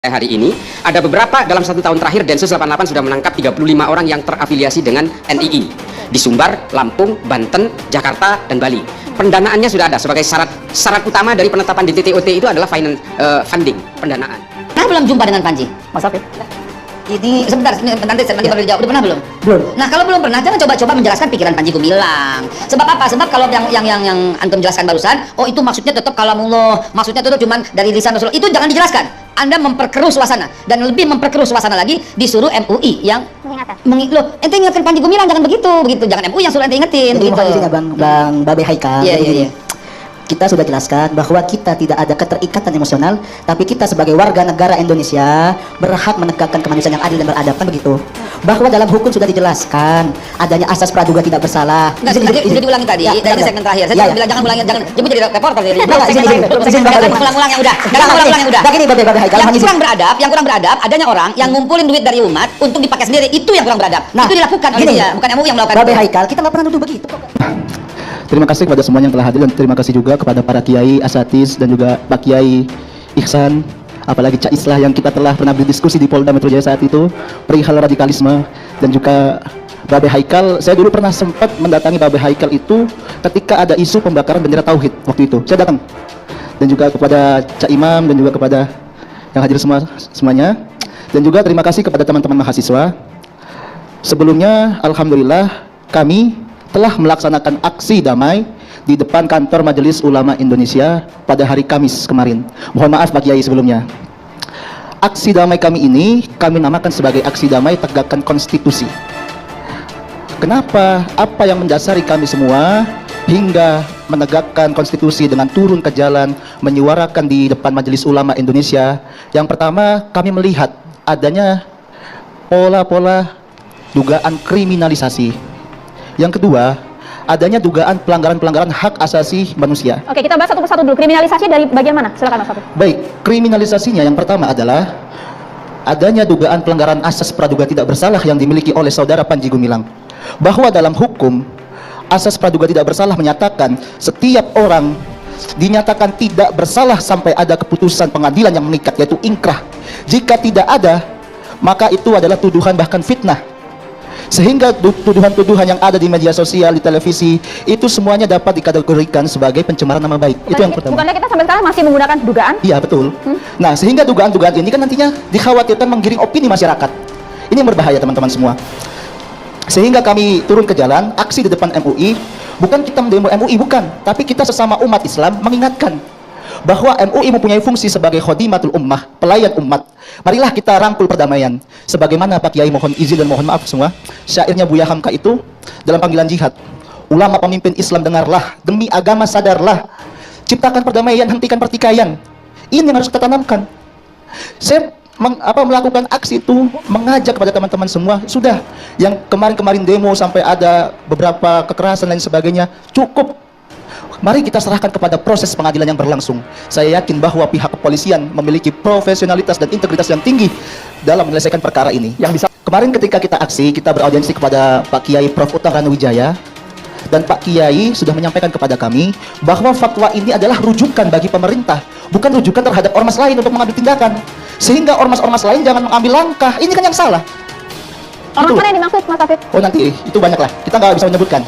Hari ini ada beberapa dalam 1 tahun terakhir Densus 88 sudah menangkap 35 orang yang terafiliasi dengan NII di Sumbar, Lampung, Banten, Jakarta, dan Bali. Pendanaannya sudah ada sebagai syarat utama dari penetapan di DTOT itu adalah funding, pendanaan. Nah, belum jumpa dengan Panji, Mas Afif. Ini sebentar, nanti baru dijawab. Udah pernah belum? Belum. Nah, kalau belum pernah, jangan coba-coba menjelaskan pikiran Panji Gumilang. Sebab apa? Sebab kalau yang antum jelaskan barusan, oh itu maksudnya tetap kalamullah, maksudnya tetap cuma dari lisan Rasulullah. Itu jangan dijelaskan. Anda memperkeruh suasana, dan lebih memperkeruh suasana lagi disuruh MUI yang loh, ente ingatkan Panji Gumilang, jangan begitu, jangan MUI yang suruh ente ingetin. Jadi mohon izinnya Bang Babe Haikal. Iya. Kita sudah jelaskan bahwa kita tidak ada keterikatan emosional, tapi kita sebagai warga negara Indonesia berhak menegakkan kemanusiaan yang adil dan beradab, kan begitu. Bahwa dalam hukum sudah dijelaskan adanya asas praduga tidak bersalah. Enggak, sudah diulangi tadi, dari segmen terakhir. Saya bilang jangan ulangi, jangan jadi reporter jadi. Ulang-ulang yang udah. Begini Babe Haikal, yang kurang beradab adanya orang yang ngumpulin duit dari umat untuk dipakai sendiri, itu yang kurang beradab. Itu dilakukan oleh dia, bukan MUI yang melakukan. Babe Haikal, kita nggak pernah nuduh begitu. Terima kasih kepada semuanya yang telah hadir, dan terima kasih juga kepada para kiai, asatidz, dan juga Pak Kiai Ihsan, apalagi Cak Islah yang kita telah pernah berdiskusi di Polda Metro Jaya saat itu perihal radikalisme, dan juga Babe Haikal. Saya dulu pernah sempat mendatangi Babe Haikal itu ketika ada isu pembakaran bendera tauhid waktu itu. Saya datang, dan juga kepada Cak Imam, dan juga kepada yang hadir semuanya, dan juga terima kasih kepada teman-teman mahasiswa. Sebelumnya, alhamdulillah kami telah melaksanakan aksi damai di depan kantor Majelis Ulama Indonesia pada hari Kamis kemarin. Mohon maaf Pak Kiai sebelumnya. Aksi damai kami ini kami namakan sebagai aksi damai tegakkan konstitusi. Kenapa? Apa yang mendasari kami semua hingga menegakkan konstitusi dengan turun ke jalan menyuarakan di depan Majelis Ulama Indonesia? Yang pertama, kami melihat adanya pola-pola dugaan kriminalisasi. Yang kedua, adanya dugaan pelanggaran hak asasi manusia. Oke, kita bahas satu persatu dulu. Kriminalisasi dari bagian mana? Silakan Mas Afif. Baik, kriminalisasinya yang pertama adalah adanya dugaan pelanggaran asas praduga tidak bersalah yang dimiliki oleh saudara Panji Gumilang. Bahwa dalam hukum, asas praduga tidak bersalah menyatakan setiap orang dinyatakan tidak bersalah sampai ada keputusan pengadilan yang mengikat, yaitu ingkrah. Jika tidak ada, maka itu adalah tuduhan bahkan fitnah. Sehingga tuduhan-tuduhan yang ada di media sosial, di televisi, itu semuanya dapat dikategorikan sebagai pencemaran nama baik. Itu yang pertama. Bukannya kita sampai sekarang masih menggunakan dugaan? Iya, betul. Nah, sehingga dugaan-dugaan ini kan nantinya dikhawatirkan menggiring opini masyarakat. Ini yang berbahaya teman-teman semua. Sehingga kami turun ke jalan, aksi di depan MUI. Bukan kita mendemo MUI, bukan. Tapi kita sesama umat Islam mengingatkan bahwa MUI mempunyai fungsi sebagai khodimatul ummah, pelayan umat. Marilah kita rangkul perdamaian. Sebagaimana Pak Kiai mohon izin dan mohon maaf semua, syairnya Buya Hamka itu dalam panggilan jihad. Ulama pemimpin Islam dengarlah, demi agama sadarlah. Ciptakan perdamaian, hentikan pertikaian. Ini yang harus kita tanamkan. Saya melakukan aksi itu, mengajak kepada teman-teman semua, sudah. Yang kemarin-kemarin demo sampai ada beberapa kekerasan dan sebagainya, cukup. Mari kita serahkan kepada proses pengadilan yang berlangsung. Saya yakin bahwa pihak kepolisian memiliki profesionalitas dan integritas yang tinggi dalam menyelesaikan perkara ini. Kemarin ketika kita aksi, kita beraudiensi kepada Pak Kiai Prof. Utang Ranuwijaya, dan Pak Kiai sudah menyampaikan kepada kami bahwa fatwa ini adalah rujukan bagi pemerintah, bukan rujukan terhadap ormas lain untuk mengambil tindakan. Sehingga ormas-ormas lain jangan mengambil langkah. Ini kan yang salah. Ormas mana yang dimaksud, Mas Afif? Oh, nanti itu banyaklah. Kita nggak bisa menyebutkan.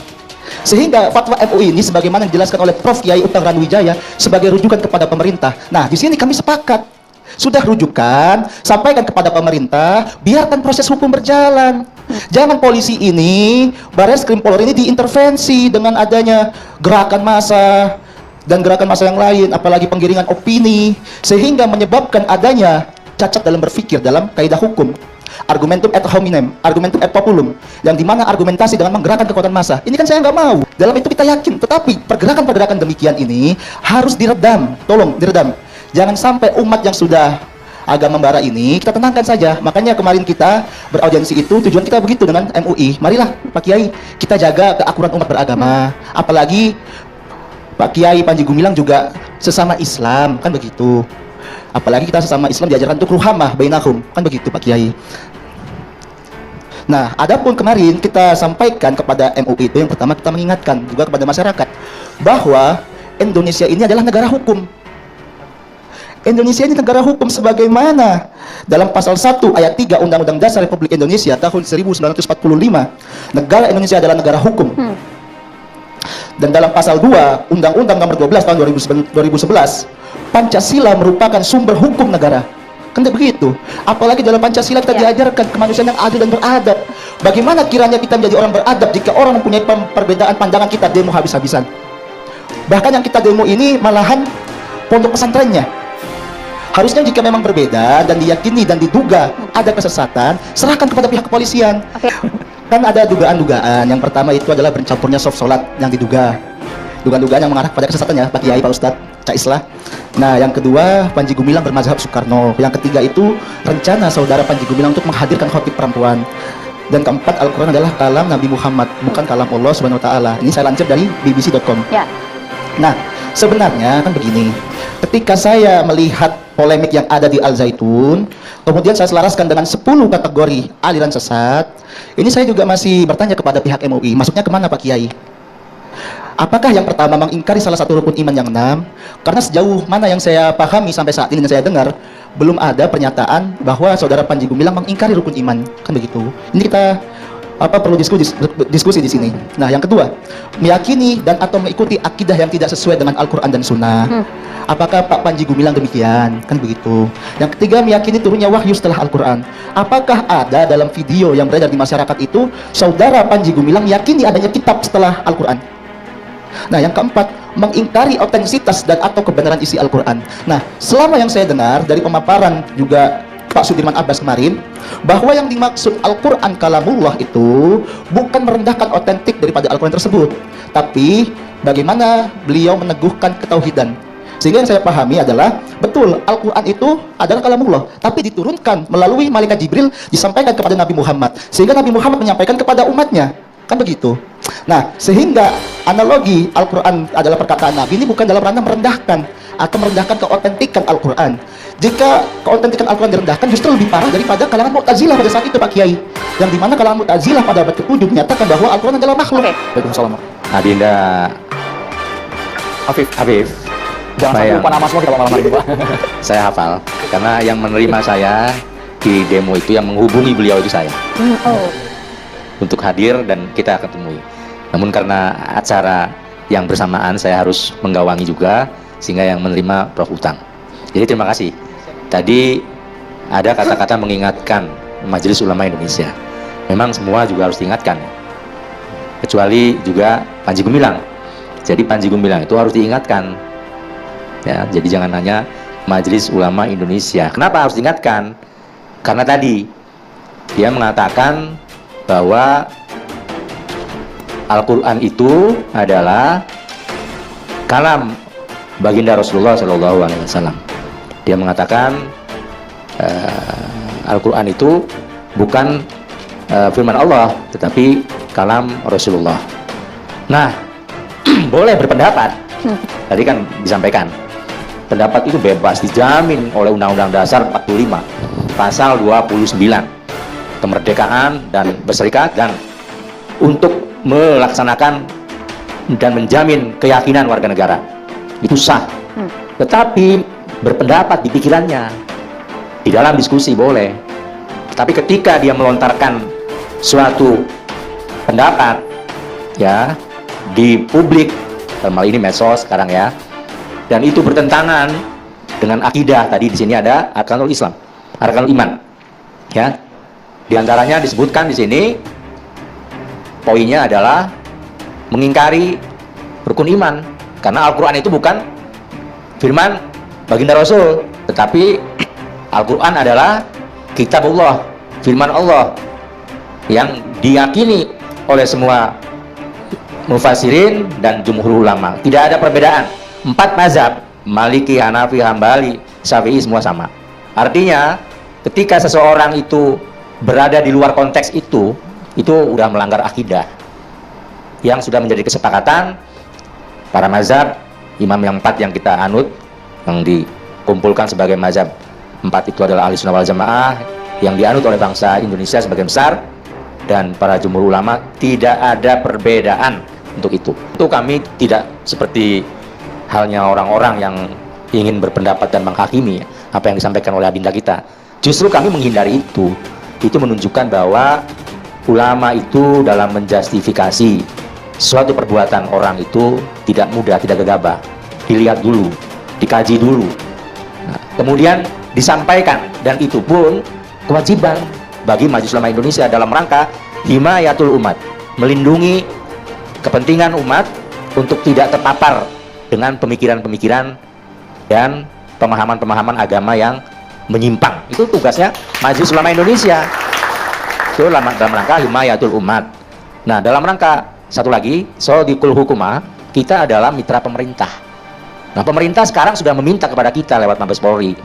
Sehingga fatwa MUI ini sebagaimana dijelaskan oleh Prof. Kiai Utang Ranuwijaya sebagai rujukan kepada pemerintah. Nah, di sini kami sepakat. Sudah rujukan, sampaikan kepada pemerintah, biarkan proses hukum berjalan. Jangan polisi ini, Barreskrim Polri ini diintervensi dengan adanya gerakan massa dan gerakan massa yang lain, apalagi penggiringan opini, sehingga menyebabkan adanya cacat dalam berpikir dalam kaidah hukum. Argumentum et hominem, argumentum et populum, yang dimana argumentasi dengan menggerakkan kekuatan massa. Ini kan saya nggak mau. Dalam itu kita yakin, tetapi pergerakan-pergerakan demikian ini harus diredam. Tolong diredam. Jangan sampai umat yang sudah agak membara ini kita tenangkan saja. Makanya kemarin kita beraudiensi itu tujuan kita begitu dengan MUI. Marilah Pak Kiai, kita jaga keakuran umat beragama. Apalagi Pak Kiai Panji Gumilang juga sesama Islam, kan begitu. Apalagi kita sesama Islam diajarkan untuk ruhamah bainahum, kan begitu Pak Kiai. Nah, adapun kemarin kita sampaikan kepada MUI itu, yang pertama kita mengingatkan juga kepada masyarakat bahwa Indonesia ini adalah negara hukum. Indonesia ini negara hukum sebagaimana dalam pasal 1 ayat 3 Undang-Undang Dasar Republik Indonesia tahun 1945, negara Indonesia adalah negara hukum. Dan dalam pasal 2 Undang-Undang nomor 12 tahun 2011, Pancasila merupakan sumber hukum negara. Kan begitu. Apalagi dalam Pancasila kita diajarkan kemanusiaan yang adil dan beradab. Bagaimana kiranya kita menjadi orang beradab jika orang mempunyai perbedaan pandangan, kita demo habis-habisan. Bahkan yang kita demo ini malahan pondok pesantrennya. Harusnya jika memang berbeda dan diyakini dan diduga ada kesesatan, serahkan kepada pihak kepolisian. Kan ada dugaan-dugaan. Yang pertama itu adalah bercampurnya soft sholat yang diduga. Dugaan-dugaan yang mengarah pada kesesatan ya, Pak Kiai, Pak Ustadz, Cak Islah. Nah, yang kedua, Panji Gumilang bermazhab Soekarno. Yang ketiga itu rencana saudara Panji Gumilang untuk menghadirkan khotib perempuan. Dan keempat, Al-Quran adalah kalam Nabi Muhammad, bukan kalam Allah Subhanahu Wa Taala. Ini saya lansir dari bbc.com. Ya. Nah, sebenarnya kan begini. Ketika saya melihat polemik yang ada di Al Zaitun, kemudian saya selaraskan dengan 10 kategori aliran sesat, ini saya juga masih bertanya kepada pihak MUI, maksudnya kemana Pak Kiai? Apakah yang pertama mengingkari salah satu rukun iman yang 6? Karena sejauh mana yang saya pahami sampai saat ini dan saya dengar, belum ada pernyataan bahwa saudara Panji Gumilang mengingkari rukun iman, kan begitu. Ini kita perlu diskusi di sini. Nah, yang kedua, meyakini dan atau mengikuti akidah yang tidak sesuai dengan Al-Quran dan Sunnah. Apakah Pak Panji Gumilang demikian? Kan begitu. Yang ketiga, meyakini turunnya wahyu setelah Al-Quran. Apakah ada dalam video yang beredar di masyarakat itu, saudara Panji Gumilang yakini adanya kitab setelah Al-Quran? Nah, yang keempat, mengingkari otentisitas dan atau kebenaran isi Al-Quran. Nah, selama yang saya dengar dari pemaparan juga Pak Sudirman Abbas kemarin, bahwa yang dimaksud Al-Quran kalamullah itu bukan merendahkan otentik daripada Al-Quran tersebut, tapi bagaimana beliau meneguhkan ketauhidan. Sehingga yang saya pahami adalah, betul, Al-Quran itu adalah kalamullah, tapi diturunkan melalui malaikat Jibril, disampaikan kepada Nabi Muhammad, sehingga Nabi Muhammad menyampaikan kepada umatnya. Kan begitu. Nah, sehingga analogi Al-Quran adalah perkataan Nabi ini bukan dalam ranah merendahkan atau merendahkan keotentikan Al-Quran. Jika keotentikan Al-Quran direndahkan, justru lebih parah daripada kalangan Mu'tazilah pada saat itu, Pak Kiai. Yang dimana kalangan Mu'tazilah pada abad ke-7 menyatakan bahwa Al-Quran adalah makhluk. Waalaikumsalam. Adinda Afif. Jangan sampai lupa nama semua kita malam hari ini, Pak. Saya hafal, karena yang menerima saya di demo itu, yang menghubungi beliau itu saya. Untuk hadir dan kita ketemu. Namun karena acara yang bersamaan, saya harus menggawangi juga, sehingga yang menerima Prof. Utang. Jadi terima kasih. Tadi ada kata-kata mengingatkan Majelis Ulama Indonesia. Memang semua juga harus diingatkan, kecuali juga Panji Gumilang. Jadi Panji Gumilang itu harus diingatkan. Ya, jadi jangan hanya Majelis Ulama Indonesia. Kenapa harus diingatkan? Karena tadi dia mengatakan bahwa Al-Quran itu adalah kalam baginda Rasulullah SAW. Dia mengatakan Al-Quran itu bukan firman Allah, tetapi kalam Rasulullah. Nah, boleh berpendapat. Tadi kan disampaikan, pendapat itu bebas, dijamin oleh Undang-Undang Dasar 45, pasal 29, kemerdekaan dan berserikat, dan untuk melaksanakan dan menjamin keyakinan warga negara. Itu sah. Tetapi berpendapat di pikirannya, di dalam diskusi boleh. Tapi ketika dia melontarkan suatu pendapat ya di publik, dalam hal ini medsos sekarang ya, dan itu bertentangan dengan akidah, tadi di sini ada arkanul Islam, arkanul iman. Ya. Di antaranya disebutkan di sini poinnya adalah mengingkari rukun iman, karena Al-Quran itu bukan firman baginda Rasul, tetapi Al-Quran adalah kitab Allah, firman Allah yang diyakini oleh semua mufassirin dan jumhur ulama. Tidak ada perbedaan. 4 mazhab, Maliki, Hanafi, Hambali, Syafi'i, semua sama. Artinya ketika seseorang itu berada di luar konteks itu udah melanggar akidah yang sudah menjadi kesepakatan para mazhab, imam yang 4 yang kita anut, yang dikumpulkan sebagai mazhab 4 itu adalah Ahli Sunnah wal Jamaah yang dianut oleh bangsa Indonesia sebagian besar, dan para jumhur ulama. Tidak ada perbedaan untuk itu. Itu kami tidak seperti halnya orang-orang yang ingin berpendapat dan menghakimi apa yang disampaikan oleh adinda kita. Justru kami menghindari itu. Itu menunjukkan bahwa ulama itu dalam menjustifikasi suatu perbuatan orang itu tidak mudah, tidak gegabah. Dilihat dulu, dikaji dulu. Nah, kemudian disampaikan, dan itu pun kewajiban bagi Majelis Ulama Indonesia dalam rangka himayatul umat, melindungi kepentingan umat untuk tidak terpapar dengan pemikiran-pemikiran dan pemahaman-pemahaman agama yang menyimpang. Itu tugasnya Majelis Ulama Indonesia. Itu dalam rangka himayatul umat. Nah, dalam rangka satu lagi, Sodikul Hukumah, kita adalah mitra pemerintah. Nah, pemerintah sekarang sudah meminta kepada kita lewat Mabes Polri,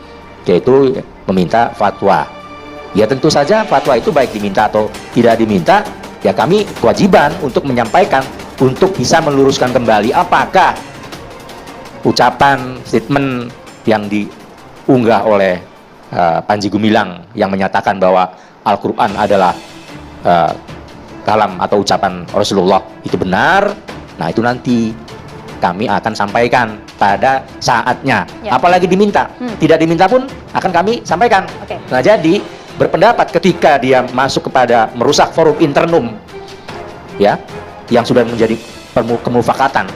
yaitu meminta fatwa. Ya tentu saja fatwa itu baik diminta atau tidak diminta, ya kami kewajiban untuk menyampaikan, untuk bisa meluruskan kembali apakah ucapan, statement yang diunggah oleh Panji Gumilang yang menyatakan bahwa Al-Quran adalah kalam atau ucapan Rasulullah itu benar. Nah, itu nanti kami akan sampaikan pada saatnya. Ya. Apalagi diminta, tidak diminta pun akan kami sampaikan. Oke. Nah, jadi berpendapat ketika dia masuk kepada merusak forum internum, ya, yang sudah menjadi kemufakatan,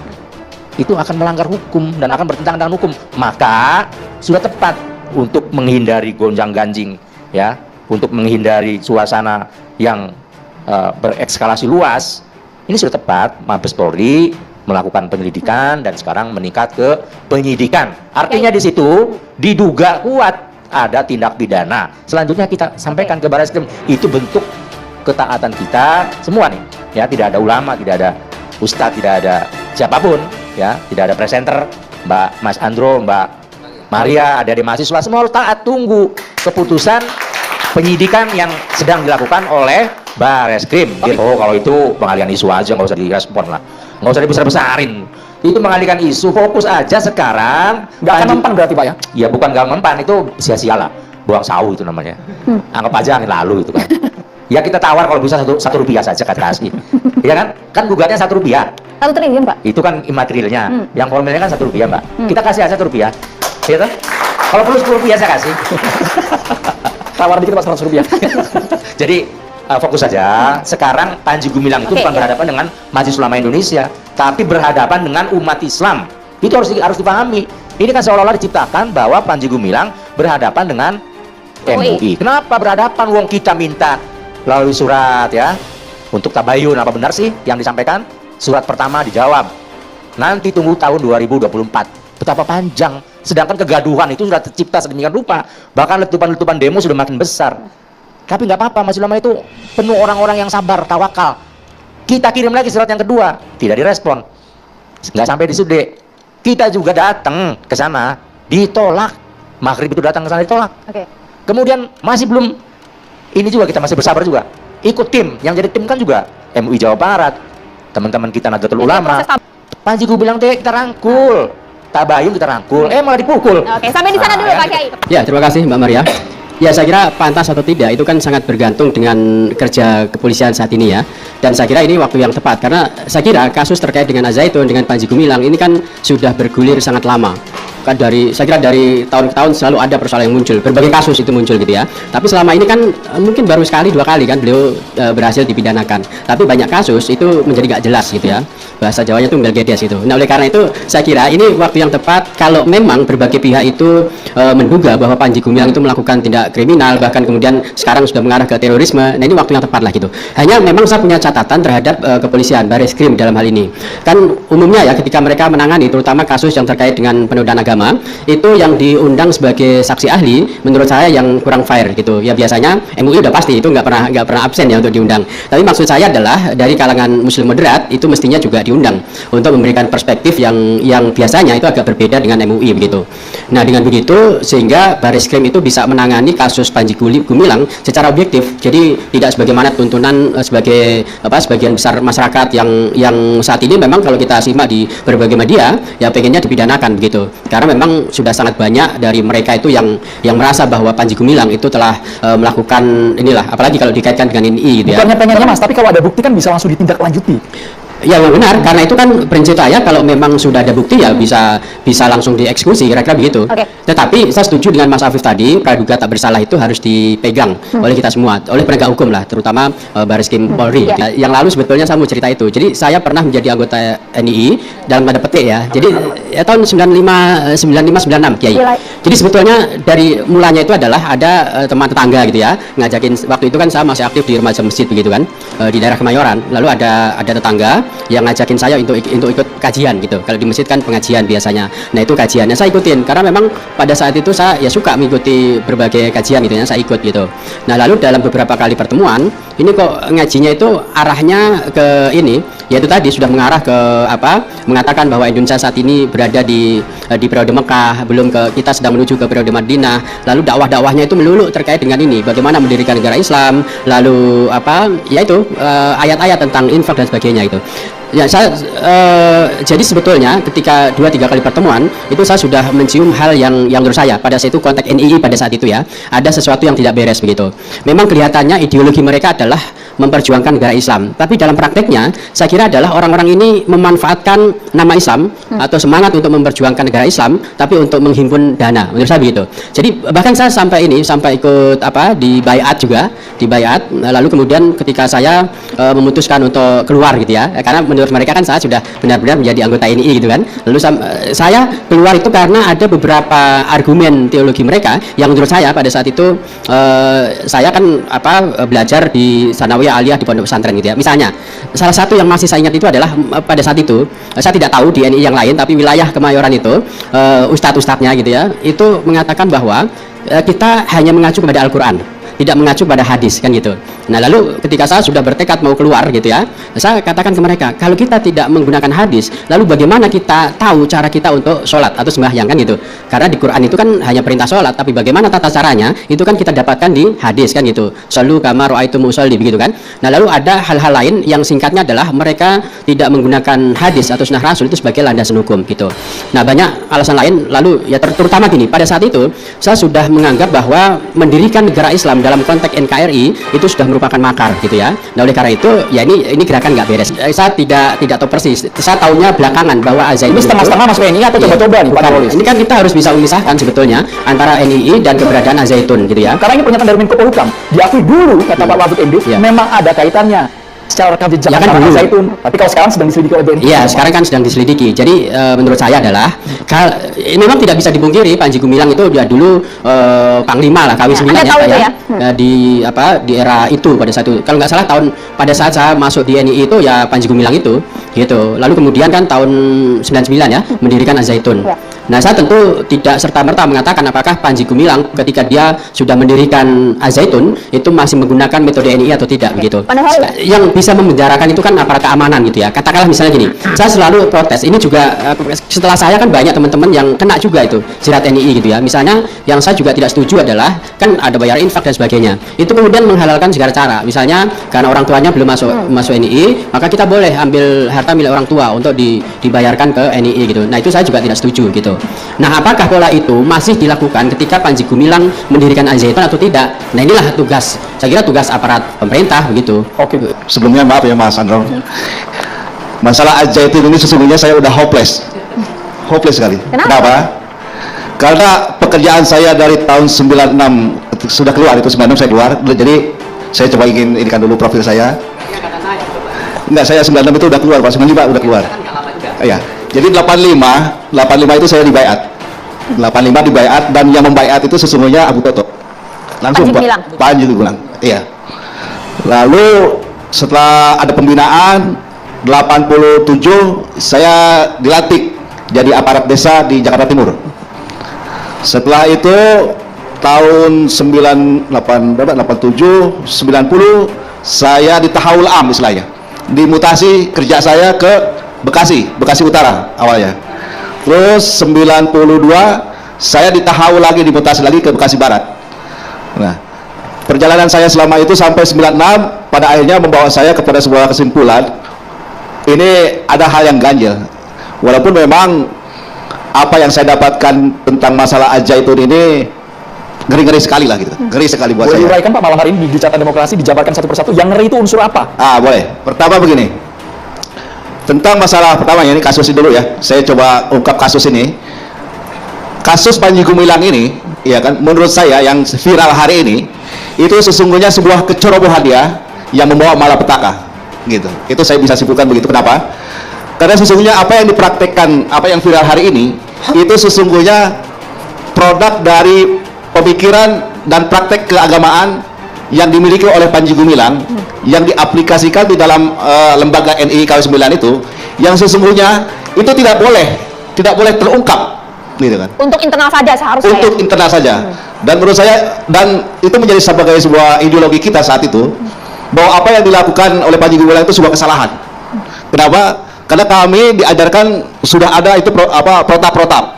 itu akan melanggar hukum dan akan bertentangan dengan hukum. Maka sudah tepat untuk menghindari gonjang-ganjing, ya, untuk menghindari suasana yang berekskalasi luas. Ini sudah tepat Mabes Polri melakukan penyelidikan dan sekarang meningkat ke penyidikan. Artinya di situ diduga kuat ada tindak pidana. Selanjutnya kita sampaikan ke Barreskrim. Itu bentuk ketaatan kita semua nih. Ya, tidak ada ulama, tidak ada ustadz, tidak ada siapapun, ya, tidak ada presenter, Mbak Mas Andro, Mbak Maria, adik-adik mahasiswa, semua harus taat tunggu keputusan penyidikan yang sedang dilakukan oleh Barreskrim. Oh, kalau itu pengalihan isu aja, nggak usah direspon lah, nggak usah dibesar-besarin. Itu mengalihkan isu, fokus aja sekarang. Nggak akan mempan berarti Pak ya? Ya bukan nggak mempan, itu sia-sia lah, buang sawu itu namanya. Anggap aja angin lalu itu kan. Ya kita tawar kalau bisa satu rupiah saja kan kasih. Ya kan? Kan gugatnya Rp1. 1 triliun, Pak. Itu kan imaterialnya. Yang formalnya kan Rp1, Mbak. Kita kasih aja Rp1. Gitu? Kalau perlu Rp10 saya kasih. Tawar dikit Pak, Rp100. Jadi fokus saja. Sekarang Panji Gumilang itu bukan berhadapan dengan Majelis Ulama Indonesia, tapi berhadapan dengan umat Islam. Itu harus dipahami. Ini kan seolah-olah diciptakan bahwa Panji Gumilang berhadapan dengan MUI. Kenapa berhadapan? Wong kita minta melalui surat, ya, untuk tabayun. Apa benar sih yang disampaikan? Surat pertama dijawab, nanti tunggu tahun 2024. Betapa panjang. Sedangkan kegaduhan itu sudah tercipta sedemikian rupa. Bahkan letupan-letupan demo sudah makin besar. Tapi nggak apa-apa, Majelis Ulama itu penuh orang-orang yang sabar, tawakal. Kita kirim lagi surat yang kedua, tidak direspon. Nggak sampai di Sude. Kita juga datang ke sana, ditolak. Maghrib itu datang ke sana, ditolak. Oke. Kemudian masih belum, ini juga kita masih bersabar juga. Ikut tim, yang jadi tim kan juga MUI Jawa Barat, teman-teman kita Nahdlatul Ulama. Panji Gumilang kita rangkul, tabayun kita rangkul, malah dipukul. Oke, sampai di sana dulu Pak Kiai. Ya, terima kasih Mbak Maria. Ya, saya kira pantas atau tidak itu kan sangat bergantung dengan kerja kepolisian saat ini ya. Dan saya kira ini waktu yang tepat karena saya kira kasus terkait dengan Al-Zaitun dengan Panji Gumilang ini kan sudah bergulir sangat lama. Kan saya kira dari tahun ke tahun selalu ada persoalan yang muncul, berbagai kasus itu muncul gitu ya. Tapi selama ini kan mungkin baru sekali 2 kali kan beliau berhasil dipidanakan. Tapi banyak kasus itu menjadi gak jelas gitu ya. Bahasa Jawanya itu belgedes itu. Nah, oleh karena itu saya kira ini waktu yang tepat kalau memang berbagai pihak itu menduga bahwa Panji Gumilang itu melakukan tindak kriminal, bahkan kemudian sekarang sudah mengarah ke terorisme. Nah, ini waktu yang tepat lah gitu. Hanya memang saya punya catatan terhadap kepolisian, Barreskrim dalam hal ini. Kan umumnya ya ketika mereka menangani terutama kasus yang terkait dengan penodaan agama, itu yang diundang sebagai saksi ahli menurut saya yang kurang fair gitu. Ya biasanya MUI udah pasti itu nggak pernah absen ya untuk diundang. Tapi maksud saya adalah dari kalangan muslim moderat itu mestinya juga diundang untuk memberikan perspektif yang biasanya itu agak berbeda dengan MUI begitu. Nah, dengan begitu sehingga Barreskrim itu bisa menangani kasus Panji Gumilang secara objektif. Jadi tidak sebagaimana tuntunan sebagian besar masyarakat yang saat ini memang kalau kita simak di berbagai media ya pengennya dipidanakan begitu. Karena memang sudah sangat banyak dari mereka itu yang merasa bahwa Panji Gumilang itu telah melakukan inilah, apalagi kalau dikaitkan dengan NI gitu ya. Bukannya pengennya Mas, tapi kalau ada bukti kan bisa langsung ditindaklanjuti. Ya benar, karena itu kan prinsip saya kalau memang sudah ada bukti ya bisa langsung dieksekusi, kira-kira begitu. Oke. Tetapi saya setuju dengan Mas Afif tadi, praduga tak bersalah itu harus dipegang oleh kita semua, oleh penegak hukum lah, terutama Baris Krim Polri. Ya. Yang lalu sebetulnya saya mau cerita itu. Jadi saya pernah menjadi anggota NII dalam tanda petik ya. Jadi ya, tahun 96 Kiai. Jadi sebetulnya dari mulanya itu adalah ada teman tetangga gitu ya, ngajakin, waktu itu kan saya masih aktif di remaja masjid begitu kan, di daerah Kemayoran. Lalu ada tetangga yang ngajakin saya untuk ikut kajian gitu. Kalau di masjid kan pengajian biasanya. Nah itu kajiannya saya ikutin karena memang pada saat itu saya ya suka mengikuti berbagai kajian gitu ya, saya ikut gitu. Nah lalu dalam beberapa kali pertemuan ini kok ngajinya itu arahnya ke ini, yaitu tadi sudah mengarah ke mengatakan bahwa Indonesia saat ini berada di periode Mekah, belum kita sedang menuju ke periode Madinah. Lalu dakwah-dakwahnya itu melulu terkait dengan ini, bagaimana mendirikan negara Islam, lalu yaitu ayat-ayat tentang infak dan sebagainya itu. Ya saya jadi sebetulnya ketika 2-3 kali pertemuan itu saya sudah mencium hal yang menurut saya pada saat itu konteks NII pada saat itu ya ada sesuatu yang tidak beres begitu. Memang kelihatannya ideologi mereka adalah memperjuangkan negara Islam, tapi dalam prakteknya saya kira adalah orang-orang ini memanfaatkan nama Islam atau semangat untuk memperjuangkan negara Islam tapi untuk menghimpun dana, menurut saya begitu. Jadi bahkan saya sampai ikut di baiat juga, di baiat, lalu kemudian ketika saya memutuskan untuk keluar gitu ya, karena menurut mereka kan saya sudah benar-benar menjadi anggota NII gitu kan. Lalu saya keluar itu karena ada beberapa argumen teologi mereka yang menurut saya pada saat itu saya kan belajar di Sanawiyah Aliyah di pondok pesantren gitu ya. Misalnya salah satu yang masih saya ingat itu adalah pada saat itu saya tidak tahu di NII yang lain tapi wilayah Kemayoran itu ustadz-ustadznya gitu ya itu mengatakan bahwa kita hanya mengacu kepada Al-Quran, tidak mengacu pada hadis kan gitu. Nah lalu ketika saya sudah bertekad mau keluar gitu ya, saya katakan ke mereka, kalau kita tidak menggunakan hadis, lalu bagaimana kita tahu cara kita untuk sholat atau sembahyang kan gitu. Karena di Quran itu kan hanya perintah sholat, tapi bagaimana tata caranya itu kan kita dapatkan di hadis kan gitu. Shallu kama ra'aitumuni usolli begitu kan. Nah lalu ada hal-hal lain yang singkatnya adalah mereka tidak menggunakan hadis atau sunnah Rasul itu sebagai landasan hukum gitu. Nah banyak alasan lain, lalu ya terutama gini, pada saat itu saya sudah menganggap bahwa mendirikan negara Islam dalam konteks NKRI itu sudah merupakan makar gitu ya. Nah oleh karena itu ya ini gerakan nggak beres. Saya tidak tahu persis. Saya tahunya belakangan bahwa Azaitun Ini setengah-setengah masuk NII atau coba-coba nih Pak Nurul? Ini kan kita harus bisa memisahkan sebetulnya antara NII dan keberadaan Azaitun gitu ya. Karena ini pernyataan dari Menko Polhukam, diakui dulu kata Pak Mahfud MD, memang ada kaitannya secara rekam jejak Ya kan antara dulu. Azaitun. Tapi kalau sekarang sedang diselidiki oleh BNI. Iya, sekarang kan sedang diselidiki. Jadi menurut saya adalah memang tidak bisa dipungkiri Panji Gumilang itu dia dulu panglima lah KW 9 Anda ya, tahu Pak, itu ya. ya? Di era itu pada saat itu. Kalau nggak salah pada saat saya masuk di NII itu ya Panji Gumilang itu gitu. Lalu kemudian kan tahun 99 ya mendirikan Azaitun. Ya. Nah, saya tentu tidak serta-merta mengatakan apakah Panji Gumilang ketika dia sudah mendirikan Azaitun itu masih menggunakan metode NII atau tidak begitu. Pak Nurul. Yang bisa memenjarakan itu kan aparat keamanan gitu ya. Katakanlah misalnya gini, saya selalu protes. Ini juga setelah saya kan banyak teman-teman yang kena juga itu jerat NII gitu ya. Misalnya yang saya juga tidak setuju adalah kan ada bayar infak dan sebagainya. Itu kemudian menghalalkan segala cara. Misalnya karena orang tuanya belum masuk NII, maka kita boleh ambil harta milik orang tua untuk dibayarkan ke NII gitu. Nah, itu saya juga tidak setuju gitu. Nah, apakah pola itu masih dilakukan ketika Panji Gumilang mendirikan Azaitun atau tidak? Nah, inilah tugas. Saya kira tugas aparat pemerintah begitu. Oke. Sebelumnya maaf ya Mas Andro. Masalah Azaitun ini sesungguhnya saya udah hopeless sekali. Kenapa? Karena pekerjaan saya dari tahun 96 sudah keluar, itu 96 saya keluar. Jadi saya coba ingin inikan dulu profil saya. Enggak, saya 96 itu udah keluar, Pak. 95 udah keluar. Iya. Jadi 85 itu saya dibaiat. 85 dibaiat dan yang membaiat itu sesungguhnya Abu Toto. Langsung Panji Gumilang. Panji Gumilang. Iya. Lalu setelah ada pembinaan 87 saya dilantik jadi aparat desa di Jakarta Timur. Setelah itu tahun 87 90 saya ditahawul am istilahnya. Dimutasi kerja saya ke Bekasi Utara awalnya. Terus 92 saya ditahawul lagi, dimutasi lagi ke Bekasi Barat. Nah, perjalanan saya selama itu sampai 96 pada akhirnya membawa saya kepada sebuah kesimpulan ini ada hal yang ganjil. Walaupun memang apa yang saya dapatkan tentang masalah Azaitun ini ngeri-ngeri sekali lah gitu. Ngeri sekali buat Boleh saya. diuraikan Pak malam hari ini di Catatan Demokrasi dijabarkan satu persatu yang ngeri itu unsur apa? Boleh. Pertama begini. tentang masalah pertama ini kasus ini dulu ya. Saya coba ungkap kasus ini. Kasus Panji Gumilang ini, ya kan, menurut saya yang viral hari ini itu sesungguhnya sebuah kecerobohan dia yang membawa malapetaka, gitu. Itu saya bisa simpulkan begitu. Kenapa? Karena sesungguhnya apa yang dipraktekkan, apa yang viral hari ini itu sesungguhnya produk dari pemikiran dan praktek keagamaan yang dimiliki oleh Panji Gumilang yang diaplikasikan di dalam lembaga NII KW 9 itu, yang sesungguhnya itu tidak boleh terungkap, gitu kan. Untuk internal saja seharusnya. Untuk internal saja. Dan menurut saya, dan itu menjadi sebagai sebuah ideologi kita saat itu, bahwa apa yang dilakukan oleh Panji Gumilang itu sebuah kesalahan. Kenapa? Karena kami diajarkan sudah ada itu protap-protap.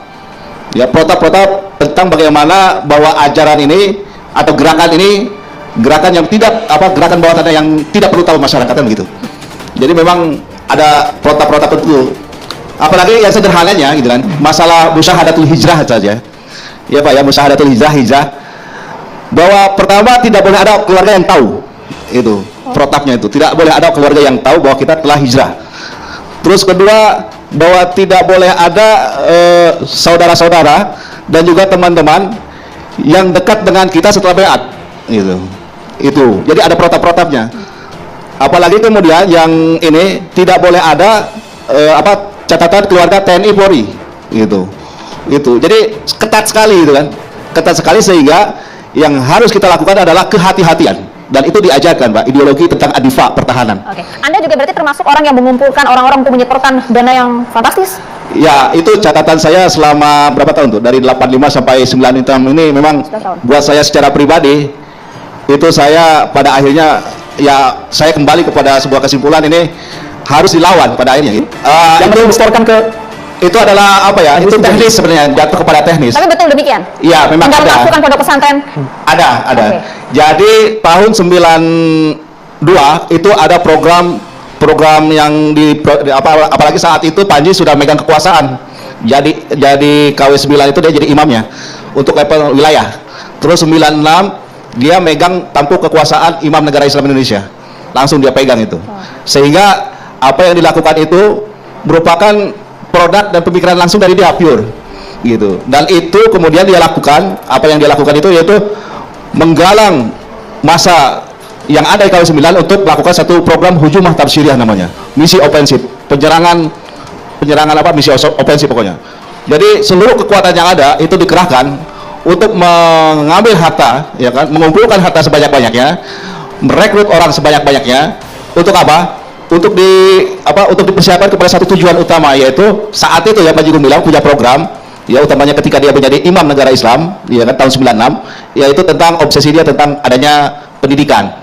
Ya, protap-protap tentang bagaimana bahwa ajaran ini atau gerakan ini gerakan yang tidak gerakan bawah tanah yang tidak perlu tahu masyarakat, kan begitu. Jadi memang ada protap-protap tertentu. Apalagi yang sederhananya gitu kan, masalah musyahadatul hijrah saja. Ya Pak ya, musyahadatul hijrah bahwa pertama tidak boleh ada keluarga yang tahu. Itu protapnya itu. Tidak boleh ada keluarga yang tahu bahwa kita telah hijrah. Terus kedua, bahwa tidak boleh ada saudara-saudara dan juga teman-teman yang dekat dengan kita setelah baiat, gitu. Itu. Jadi ada protap-protapnya. Apalagi kemudian yang ini tidak boleh ada catatan keluarga TNI Polri, gitu. Itu. Jadi ketat sekali, gitu kan. Ketat sekali sehingga yang harus kita lakukan adalah kehati-hatian. Dan itu diajarkan, Pak, ideologi tentang adifa pertahanan. Oke. Anda juga berarti termasuk orang yang mengumpulkan orang-orang untuk menyetorkan dana yang fantastis? Ya, itu catatan saya selama berapa tahun tuh? Dari 85 sampai 96 ini memang buat saya secara pribadi itu saya pada akhirnya ya saya kembali kepada sebuah kesimpulan ini harus dilawan pada akhirnya. Yang perlu distorkan ke itu adalah apa ya? Itu teknis sebenarnya, jatuh kepada teknis. Tapi betul demikian? Iya, memang tinggal ada. melakukan pondok pesantren? Ada. Okay. Jadi tahun 92 itu ada program yang apalagi saat itu Panji sudah megang kekuasaan. Jadi KW 9 itu dia jadi imamnya untuk level wilayah. Terus 96 dia megang tampuk kekuasaan Imam Negara Islam Indonesia. Langsung dia pegang itu. Sehingga apa yang dilakukan itu merupakan produk dan pemikiran langsung dari dia, pure, gitu. Dan itu kemudian dia lakukan, apa yang dia lakukan itu yaitu menggalang massa yang ada di KW 9 untuk melakukan satu program hujumah tafsiriyah namanya, misi ofensif, penyerangan misi ofensif pokoknya. Jadi seluruh kekuatan yang ada itu dikerahkan untuk mengambil harta, ya kan, mengumpulkan harta sebanyak-banyaknya, merekrut orang sebanyak-banyaknya untuk apa? Untuk dipersiapkan kepada satu tujuan utama, yaitu saat itu ya Panji Gumilang punya program ya utamanya ketika dia menjadi imam negara Islam ya kan tahun 96, yaitu tentang obsesi dia tentang adanya pendidikan.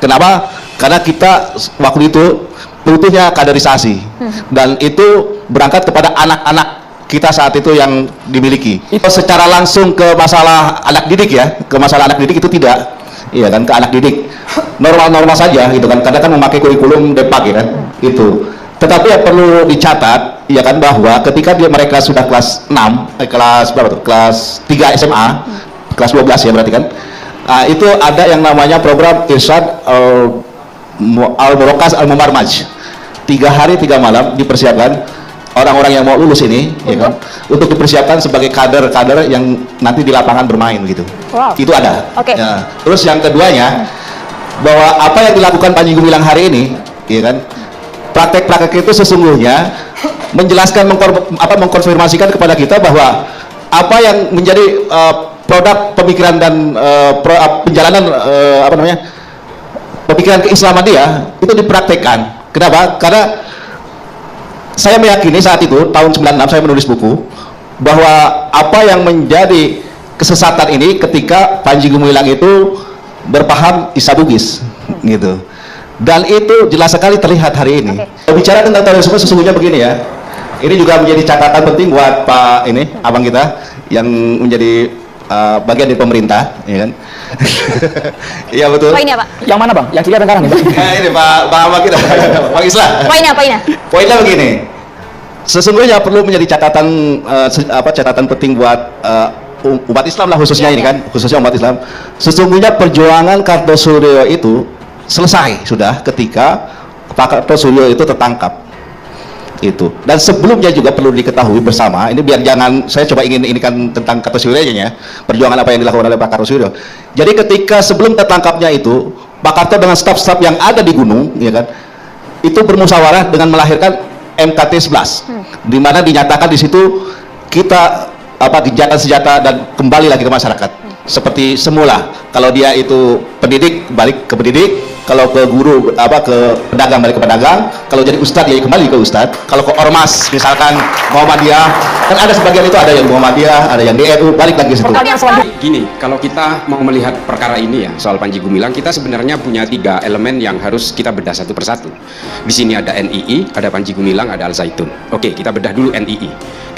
Kenapa? Karena kita waktu itu butuhnya kaderisasi dan itu berangkat kepada anak-anak kita saat itu yang dimiliki. Itu secara langsung ke masalah anak didik ya, ke masalah anak didik itu tidak. Iya kan, ke anak didik normal-normal saja gitu kan, karena kan memakai kurikulum Depak ya kan, itu. Tetapi yang perlu dicatat ya kan, bahwa ketika mereka sudah kelas 6 kelas berapa tuh, kelas 3 SMA, kelas 12 ya berarti kan, itu ada yang namanya program Irsyad Al-Murokas Al-Mumarmaj, 3 hari 3 malam dipersiapkan orang-orang yang mau lulus ini, ya kan, untuk dipersiapkan sebagai kader-kader yang nanti di lapangan bermain gitu. Wow. Itu ada. Oke. Ya. Terus yang keduanya, bahwa apa yang dilakukan Panji Gumilang hari ini, ya kan, praktek-praktek itu sesungguhnya menjelaskan, mengkonfirmasikan kepada kita bahwa apa yang menjadi produk pemikiran dan penjalanan pemikiran keislaman dia itu dipraktekkan. Kenapa? Karena saya meyakini saat itu tahun 96 saya menulis buku bahwa apa yang menjadi kesesatan ini ketika Panji Gumilang itu berpaham Isa Bugis gitu, dan itu jelas sekali terlihat hari ini. Bicara tentang terorisme sesungguhnya begini ya, ini juga menjadi catatan penting buat Pak ini abang kita yang menjadi bagian dari pemerintah, ya kan? Iya betul. Poinnya Pak? Yang mana Bang? Yang kiri atau kanan ini? Ini Pak abang kita, Pak Islah. Poinnya? Poinnya begini, sesungguhnya perlu menjadi catatan catatan penting buat umat Islam lah khususnya ini kan, khususnya umat Islam. Sesungguhnya perjuangan Kartosuryo itu selesai sudah ketika Pak Kartosuryo itu tertangkap. Itu. Dan sebelumnya juga perlu diketahui bersama, ini biar jangan, saya coba ingin ini kan tentang Kartosuryo aja ya, perjuangan apa yang dilakukan oleh Pak Kartosuryo. Jadi ketika sebelum tertangkapnya itu, Pak Karto dengan staf-staf yang ada di gunung, ya kan, itu bermusyawarah dengan melahirkan MKT 11, di mana dinyatakan di situ kita gencatan senjata dan kembali lagi ke masyarakat seperti semula. Kalau dia itu pendidik, balik ke pendidik. Kalau ke guru, ke pedagang, balik ke pedagang. Kalau jadi ustadz, ya kembali ke ustadz. Kalau ke ormas, misalkan Muhammadiyah, kan ada sebagian itu, ada yang Muhammadiyah, ada yang DNU, balik lagi ke situ. Gini, kalau kita mau melihat perkara ini ya, soal Panji Gumilang, kita sebenarnya punya 3 elemen yang harus kita bedah satu persatu. Di sini ada NII, ada Panji Gumilang, ada Al Zaitun. Oke, kita bedah dulu NII.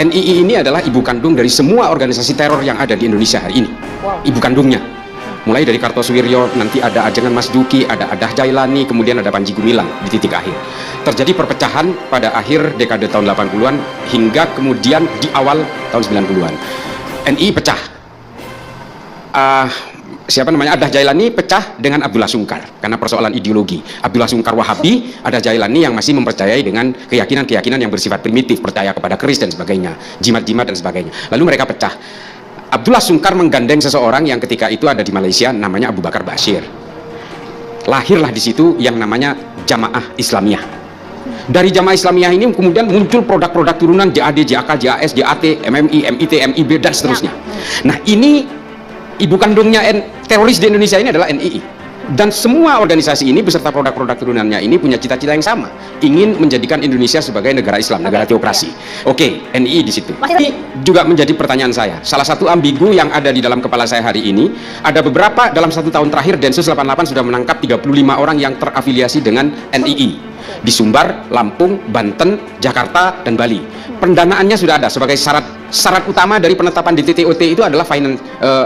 NII ini adalah ibu kandung dari semua organisasi teror yang ada di Indonesia hari ini. Ibu kandungnya. Mulai dari Kartosuryo, nanti ada Ajengan Mas Duki, ada Adah Jailani, kemudian ada Panji Gumilang di titik akhir. Terjadi perpecahan pada akhir dekade tahun 80-an hingga kemudian di awal tahun 90-an. NII pecah. Adah Jailani pecah dengan Abdullah Sungkar karena persoalan ideologi. Abdullah Sungkar Wahabi, Adah Jailani yang masih mempercayai dengan keyakinan-keyakinan yang bersifat primitif, percaya kepada keris dan sebagainya, jimat-jimat dan sebagainya. Lalu mereka pecah. Abdullah Sungkar menggandeng seseorang yang ketika itu ada di Malaysia, namanya Abu Bakar Bashir. Lahirlah di situ yang namanya Jamaah Islamiyah. Dari Jamaah Islamiyah ini kemudian muncul produk-produk turunan JAD, JAK, JAS, JAT, MMI, MIT, MIB dan seterusnya. Nah, ini ibu kandungnya teroris di Indonesia ini adalah NII. Dan semua organisasi ini beserta produk-produk turunannya ini punya cita-cita yang sama, ingin menjadikan Indonesia sebagai negara Islam, negara teokrasi. Oke, NII di situ. Ini juga menjadi pertanyaan saya. Salah satu ambigu yang ada di dalam kepala saya hari ini, ada beberapa dalam 1 tahun terakhir Densus 88 sudah menangkap 35 orang yang terafiliasi dengan NII di Sumbar, Lampung, Banten, Jakarta, dan Bali. Pendanaannya sudah ada sebagai syarat utama dari penetapan DTTOT itu adalah